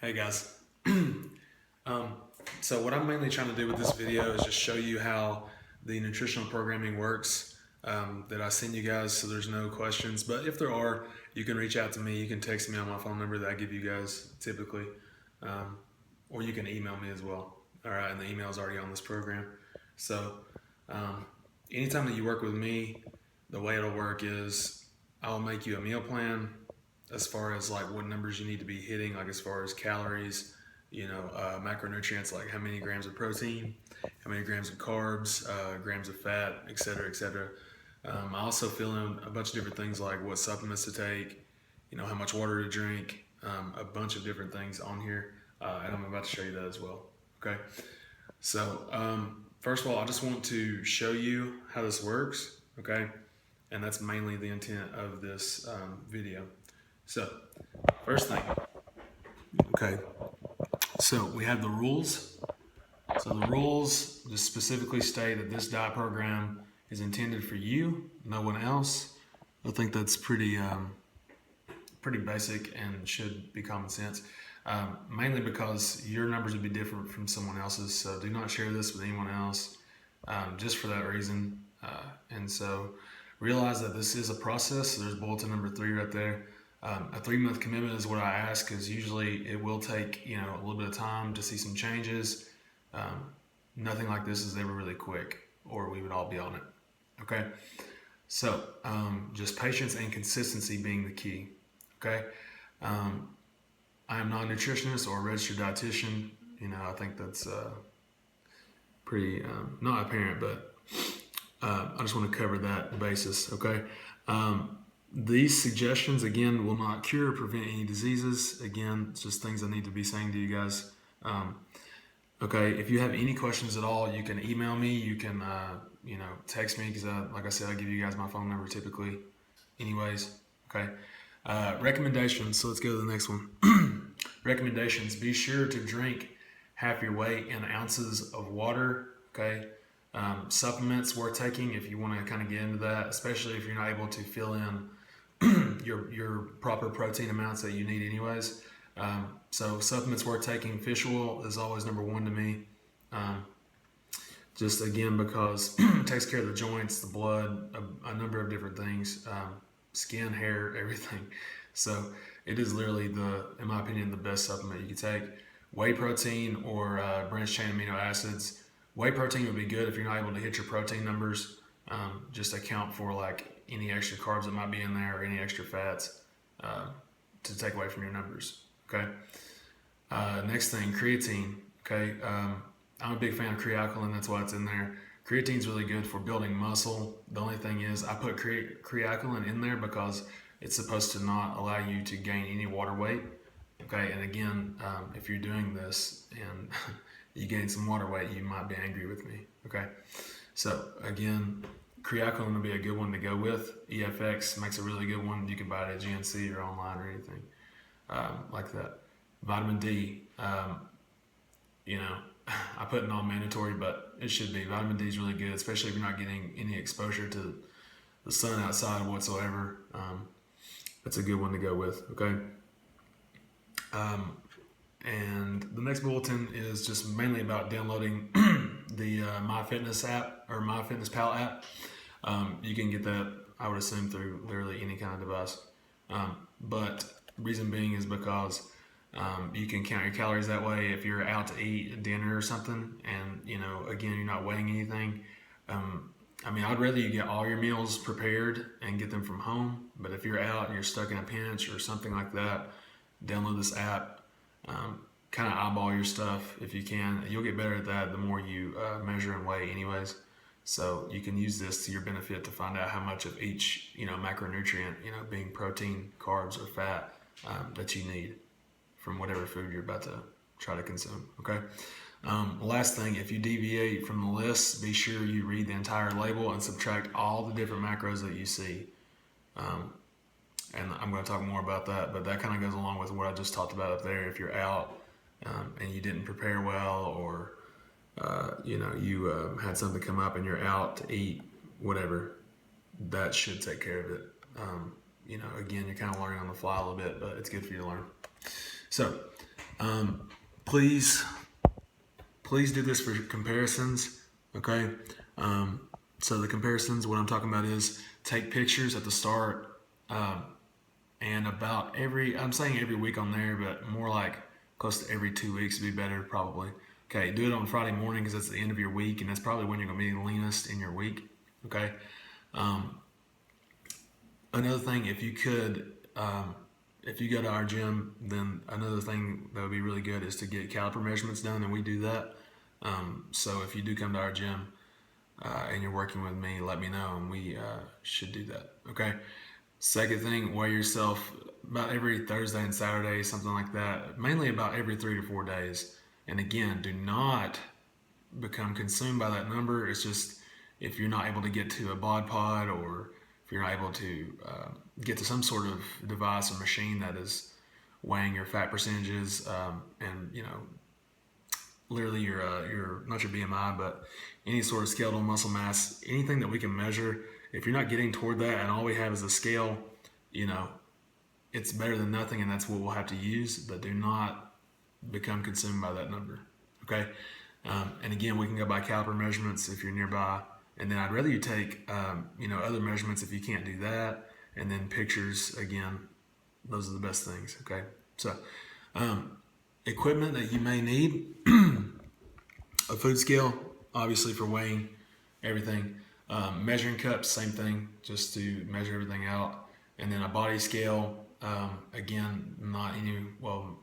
Hey guys. um, so what I'm mainly trying to do with this video is just show you how the nutritional programming works that I send you guys, so there's no questions. But if there are, you can reach out to me. You can text me on my phone number that I give you guys typically, um, or you can email me as well. All right, and the email is already on this program. So um, anytime that you work with me, the way it'll work is I'll make you a meal plan as far as like what numbers you need to be hitting, like as far as calories, macronutrients, like how many grams of protein, how many grams of carbs, grams of fat, et cetera, et cetera. I also fill in a bunch of different things like what supplements to take, how much water to drink, a bunch of different things on here, and I'm about to show you that as well. Okay, so first of all, I just want to show you how this works. Okay, and that's mainly the intent of this video. So, first thing, okay, so we have the rules. So the rules just specifically state that this diet program is intended for you, no one else. I think that's pretty basic and should be common sense. Mainly because your numbers would be different from someone else's, so do not share this with anyone else, just for that reason. And so realize that this is a process. So there's bulletin number 3 right there. A 3-month commitment is what I ask, because usually it will take a little bit of time to see some changes. Nothing like this is ever really quick, or we would all be on it. Okay, so just patience and consistency being the key. Okay, I am not a nutritionist or a registered dietitian. I think that's pretty not apparent, but I just want to cover that basis. Okay. These suggestions, again, will not cure or prevent any diseases. Again, it's just things I need to be saying to you guys. Okay, if you have any questions at all, you can email me. You can, text me, because, like I said, I give you guys my phone number typically. Anyways, okay. Recommendations. So let's go to the next one. Recommendations. Be sure to drink half your weight in ounces of water. Okay. Supplements worth taking if you want to kind of get into that, especially if you're not able to fill in your proper protein amounts that you need anyways. So supplements worth taking. Fish oil is always number 1 to me. Just again, because it takes care of the joints, the blood, a number of different things, skin, hair, everything. So it is literally in my opinion, the best supplement you can take. Whey protein or branched chain amino acids. Whey protein would be good if you're not able to hit your protein numbers. Just account for like any extra carbs that might be in there or any extra fats to take away from your numbers. Okay. Next thing, creatine. Okay. I'm a big fan of creatinine. That's why it's in there. Creatine is really good for building muscle. The only thing is I put creatinine in there because it's supposed to not allow you to gain any water weight. Okay. And again, if you're doing this and you gain some water weight, you might be angry with me. Okay. So again, creatinine would be a good one to go with. EFX makes a really good one. You can buy it at GNC or online or anything like that. Vitamin D, I put non-mandatory, but it should be. Vitamin D is really good, especially if you're not getting any exposure to the sun outside whatsoever. That's a good one to go with. Okay. And the next bulletin is just mainly about downloading the MyFitness app or MyFitnessPal app. You can get that, I would assume, through literally any kind of device. But reason being is because you can count your calories that way if you're out to eat dinner or something, and again, you're not weighing anything. I'd rather you get all your meals prepared and get them from home, but if you're out and you're stuck in a pinch or something like that, download this app. Kind of eyeball your stuff if you can. You'll get better at that the more you measure and weigh anyways. So you can use this to your benefit to find out how much of each macronutrient, being protein, carbs, or fat, that you need from whatever food you're about to try to consume. Okay. Last thing, if you deviate from the list, be sure you read the entire label and subtract all the different macros that you see. And I'm going to talk more about that, but that kind of goes along with what I just talked about up there. If you're out and you didn't prepare well, or you had something come up and you're out to eat, whatever, that should take care of it. Again, you're kind of learning on the fly a little bit, but it's good for you to learn. So Please do this for comparisons, okay? So the comparisons, what I'm talking about is take pictures at the start, and about I'm saying every week on there, but more like close to every 2 weeks would be better probably. Okay, do it on Friday morning because that's the end of your week, and that's probably when you're going to be the leanest in your week, okay? Another thing, if you go to our gym, then another thing that would be really good is to get caliper measurements done, and we do that. So if you do come to our gym and you're working with me, let me know, and we should do that. Okay. Second thing, weigh yourself about every Thursday and Saturday, something like that. Mainly about every 3 to 4 days. And again, do not become consumed by that number. It's just if you're not able to get to a bod pod, or if you're not able to get to some sort of device or machine that is weighing your fat percentages, and literally your not your BMI, but any sort of skeletal muscle mass, anything that we can measure. If you're not getting toward that and all we have is a scale, it's better than nothing, and that's what we'll have to use. But do not become consumed by that number. Okay. And again, we can go by caliper measurements if you're nearby, and then I'd rather you take other measurements if you can't do that, and then pictures. Again, those are the best things. Okay. So equipment that you may need: a food scale, obviously for weighing everything, measuring cups, same thing, just to measure everything out, and then a body scale. Again,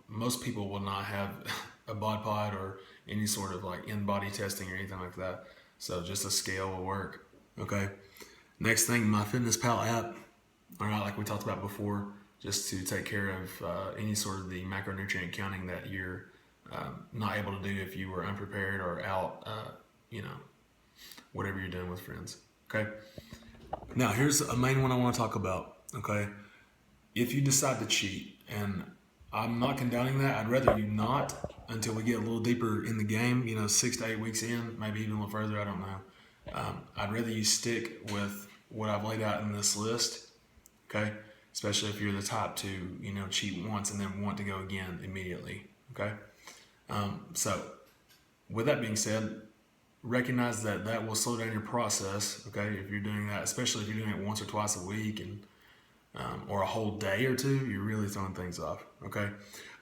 most people will not have a bod pod or any sort of like in-body testing or anything like that, so just a scale will work. Okay. Next thing, MyFitnessPal app. All right, like we talked about before, just to take care of any sort of the macronutrient counting that you're not able to do if you were unprepared or out, whatever you're doing with friends. Okay. Now, here's a main one I want to talk about. Okay. If you decide to cheat, and I'm not condoning that, I'd rather you not until we get a little deeper in the game, 6 to 8 weeks in, maybe even a little further, I don't know. I'd rather you stick with what I've laid out in this list. Okay. Especially if you're the type to, cheat once and then want to go again immediately. Okay. So with that being said, recognize that will slow down your process. Okay. If you're doing that, especially if you're doing it once or twice a week, and or a whole day or two, you're really throwing things off. Okay.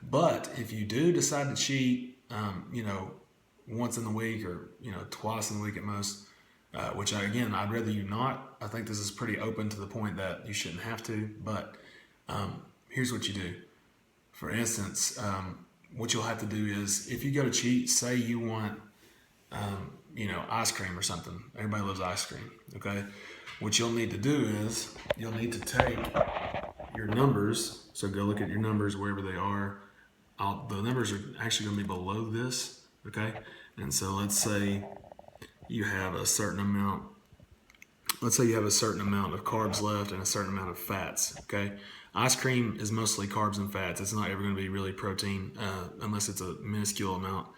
But if you do decide to cheat, once in the week, or, twice in the week at most, which I'd rather you not. I think this is pretty open to the point that you shouldn't have to, but here's what you do. For instance, what you'll have to do is, if you go to cheat, say you want, ice cream or something. Everybody loves ice cream. Okay. What you'll need to do is you'll need to take your numbers. So go look at your numbers wherever they are. The numbers are actually going to be below this. Okay. And so let's say you have a certain amount. Let's say you have a certain amount of carbs left and a certain amount of fats. Okay. Ice cream is mostly carbs and fats. It's not ever going to be really protein, unless it's a minuscule amount.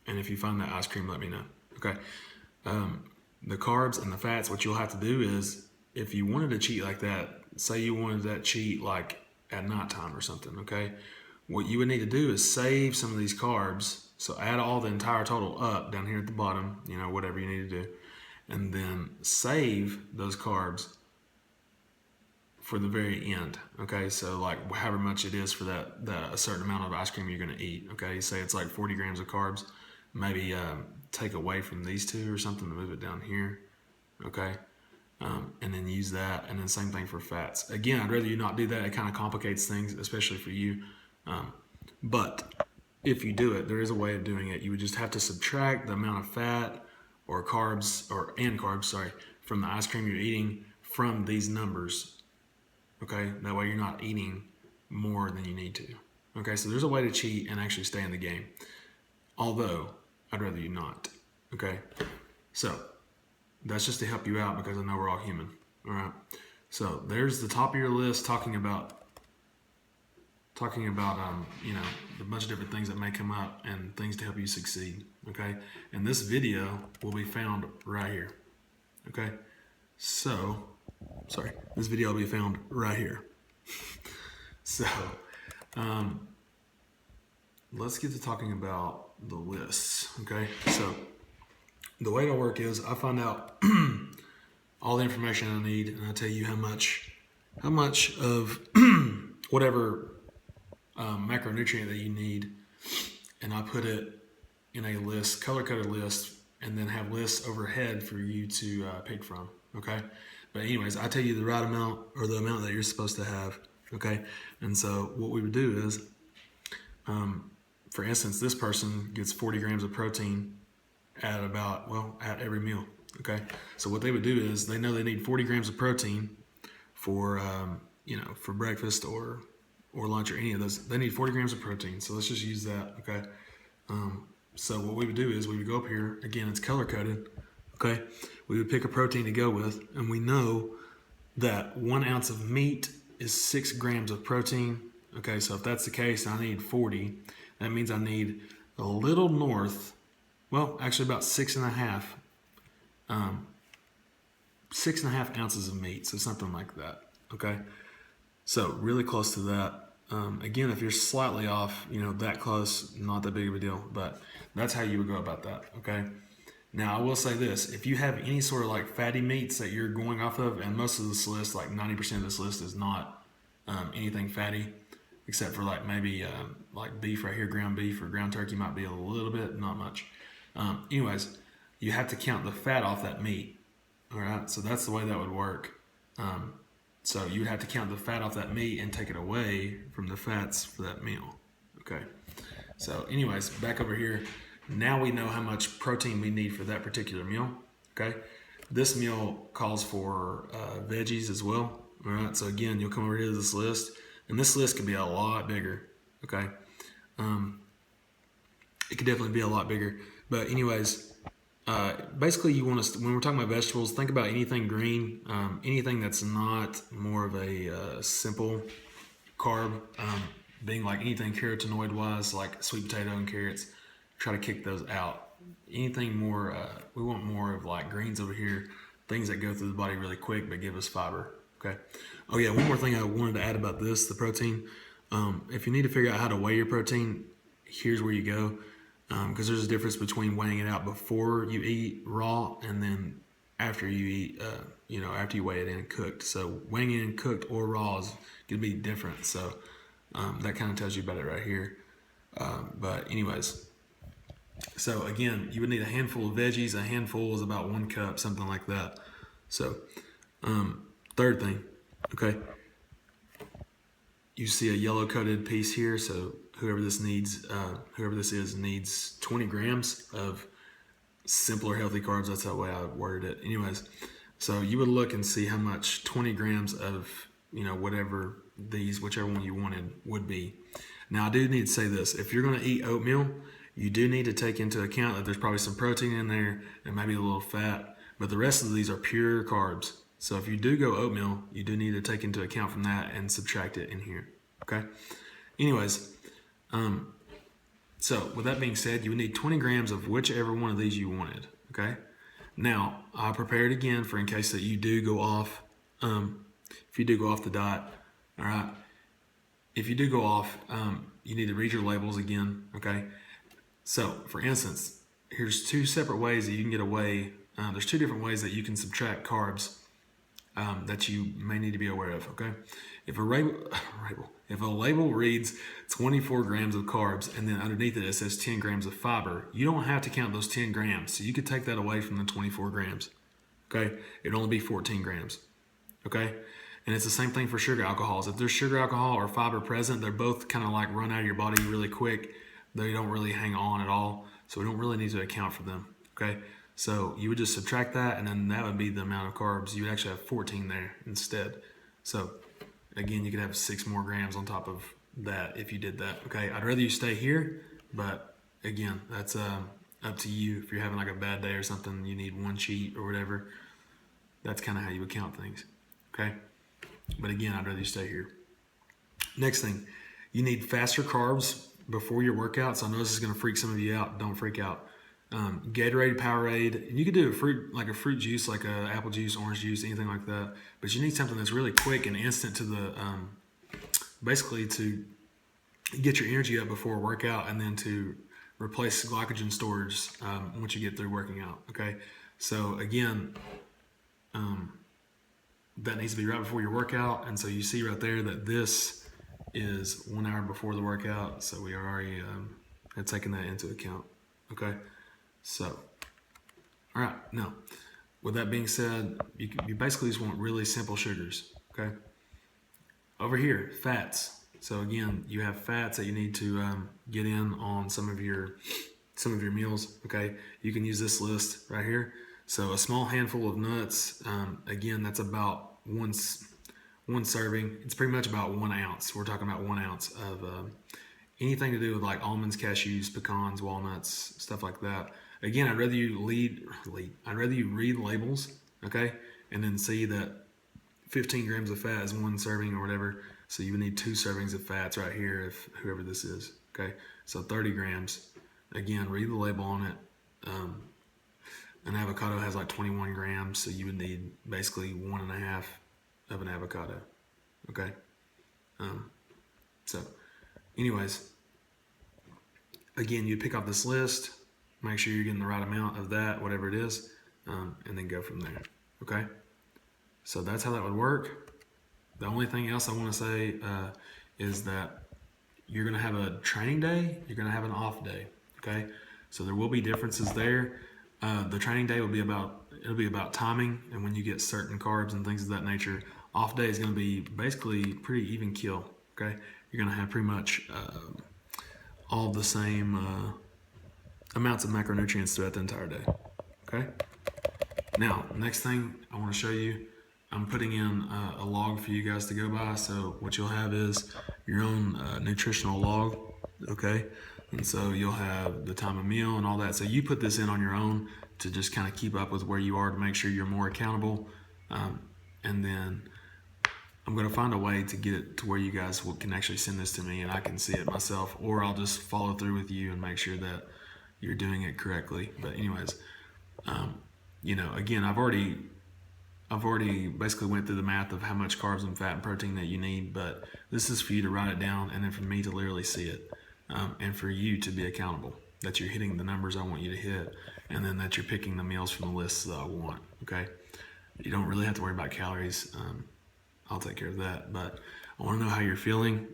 And if you find that ice cream, let me know. Okay. The carbs and the fats, what you'll have to do is, if you wanted to cheat like that, say you wanted that cheat like at nighttime or something, okay? What you would need to do is save some of these carbs. So add all the entire total up down here at the bottom, whatever you need to do. And then save those carbs for the very end, okay? So like however much it is for that a certain amount of ice cream you're gonna eat, okay? Say it's like 40 grams of carbs. Maybe take away from these two or something to move it down here, okay? And then use that, and then same thing for fats. Again, I'd rather you not do that. It kind of complicates things, especially for you. But if you do it, there is a way of doing it. You would just have to subtract the amount of fat or carbs, from the ice cream you're eating from these numbers, okay? That way you're not eating more than you need to, okay? So there's a way to cheat and actually stay in the game. Although, I'd rather you not, okay? So, that's just to help you out, because I know we're all human, all right? So, there's the top of your list, talking about a bunch of different things that may come up and things to help you succeed, okay? And this video will be found right here, okay? So, this video will be found right here. So, let's get to talking about the lists. Okay, so the way it'll work is I find out all the information I need, and I tell you how much of whatever macronutrient that you need, and I put it in a list, color-coded list, and then have lists overhead for you to pick from. Okay, but anyways, I tell you the right amount or the amount that you're supposed to have. Okay, and so what we would do is, for instance, this person gets 40 grams of protein at at every meal. Okay, so what they would do is they know they need 40 grams of protein for for breakfast or lunch or any of those. They need 40 grams of protein. So let's just use that. Okay. So what we would do is we would go up here again. It's color coded. Okay. We would pick a protein to go with, and we know that 1 ounce of meat is 6 grams of protein. Okay. So if that's the case, I need 40. That means I need a little north. Well, actually about 6.5 ounces of meat, so something like that. Okay, so really close to that. Again, if you're slightly off, that close, not that big of a deal, but that's how you would go about that. Okay, now I will say this: if you have any sort of like fatty meats that you're going off of, and most of this list, like 90% of this list, is not anything fatty, except for like maybe like beef right here, ground beef or ground turkey might be a little bit, not much. Anyways, you have to count the fat off that meat. All right, so that's the way that would work. So you would have to count the fat off that meat and take it away from the fats for that meal. Okay, so anyways, back over here. Now we know how much protein we need for that particular meal. Okay, this meal calls for veggies as well. All right, so again, you'll come over here to this list, and this list could be a lot bigger. Okay, it could definitely be a lot bigger. But anyways, basically you want to, when we're talking about vegetables, think about anything green, anything that's not more of a simple carb, being like anything carotenoid wise, like sweet potato and carrots. Try to kick those out. Anything more, we want more of like greens over here, things that go through the body really quick but give us fiber. Okay. Oh yeah, one more thing I wanted to add about this, the protein. If you need to figure out how to weigh your protein, here's where you go. Because there's a difference between weighing it out before you eat raw and then after you eat, after you weigh it in cooked. So weighing it in cooked or raw is going to be different. So that kind of tells you about it right here. But anyways, so again, you would need a handful of veggies. A handful is about 1 cup, something like that. So third thing, okay, you see a yellow coated piece here. So whoever this is needs 20 grams of simpler healthy carbs. That's the way I worded it. Anyways, so you would look and see how much 20 grams of whichever one you wanted would be. Now I do need to say this: if you're going to eat oatmeal, you do need to take into account that there's probably some protein in there and maybe a little fat, but the rest of these are pure carbs. So if you do go oatmeal, you do need to take into account from that and subtract it in here. Okay. Anyways. So with that being said, you would need 20 grams of whichever one of these you wanted. Okay. Now I prepared again for in case that you do go off. If you do go off the diet, all right. If you do go off, you need to read your labels again. Okay. So for instance, here's 2 separate ways that you can get away. There's 2 different ways that you can subtract carbs that you may need to be aware of. Okay. If a label reads 24 grams of carbs and then underneath it says 10 grams of fiber, you don't have to count those 10 grams. So you could take that away from the 24 grams. Okay. It'd only be 14 grams. Okay. And it's the same thing for sugar alcohols. If there's sugar alcohol or fiber present, they're both kind of like run out of your body really quick. They don't really hang on at all. So we don't really need to account for them. Okay. So you would just subtract that, and then that would be the amount of carbs. You would actually have 14 there instead. So again, you could have 6 more grams on top of that if you did that. Okay, I'd rather you stay here, but again, that's up to you. If you're having like a bad day or something, you need 1 cheat or whatever. That's kind of how you would count things. Okay, but again, I'd rather you stay here. Next thing, you need faster carbs before your workouts. I know this is going to freak some of you out. Don't freak out. Gatorade, Powerade, and you could do a fruit juice, like a apple juice, orange juice, anything like that. But you need something that's really quick and instant to the, basically to get your energy up before a workout, and then to replace glycogen storage once you get through working out. Okay, so again, that needs to be right before your workout, and so you see right there that this is 1 hour before the workout, so we already had taken that into account. Okay, so all right, now with that being said, you basically just want really simple sugars. Okay, over here, fats. So again, you have fats that you need to get in on some of your meals. Okay, you can use this list right here. So a small handful of nuts. Again, that's about one serving. It's pretty much about 1 ounce. We're talking about 1 ounce of anything to do with like almonds, cashews, pecans, walnuts, stuff like that. Again, I'd rather you I'd rather you read labels, okay, and then see that 15 grams of fat is 1 serving or whatever. So you would need 2 servings of fats right here, if whoever this is. Okay, so 30 grams. Again, read the label on it. An avocado has like 21 grams, so you would need basically 1.5 of an avocado. Okay. So, anyways, again, you pick off this list, make sure you're getting the right amount of that, whatever it is, and then go from there. Okay. So that's how that would work. The only thing else I want to say is that you're going to have a training day, you're going to have an off day. Okay, so there will be differences there. The training day will be about timing and when you get certain carbs and things of that nature. Off day is going to be basically pretty even kill. Okay, you're going to have pretty much all the same amounts of macronutrients throughout the entire day. Okay. Now, next thing I want to show you, I'm putting in a log for you guys to go by. So what you'll have is your own nutritional log, okay? And so you'll have the time of meal and all that. So you put this in on your own to just kind of keep up with where you are to make sure you're more accountable. And then I'm going to find a way to get it to where you guys can actually send this to me and I can see it myself, or I'll just follow through with you and make sure that you're doing it correctly. But anyways, you know, again, I've already basically went through the math of how much carbs and fat and protein that you need, but this is for you to write it down and then for me to literally see it, and for you to be accountable, that you're hitting the numbers I want you to hit, and then that you're picking the meals from the list that I want, okay? You don't really have to worry about calories. I'll take care of that, but I want to know how you're feeling,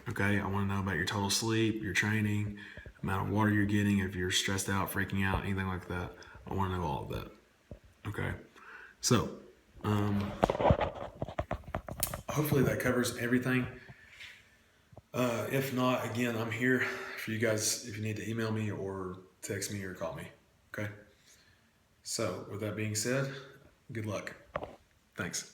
okay? I want to know about your total sleep, your training, amount of water you're getting, if you're stressed out, freaking out, anything like that. I want to know all of that, okay? So, hopefully that covers everything. If not, again, I'm here for you guys if you need to email me or text me or call me, okay? So, with that being said, good luck. Thanks.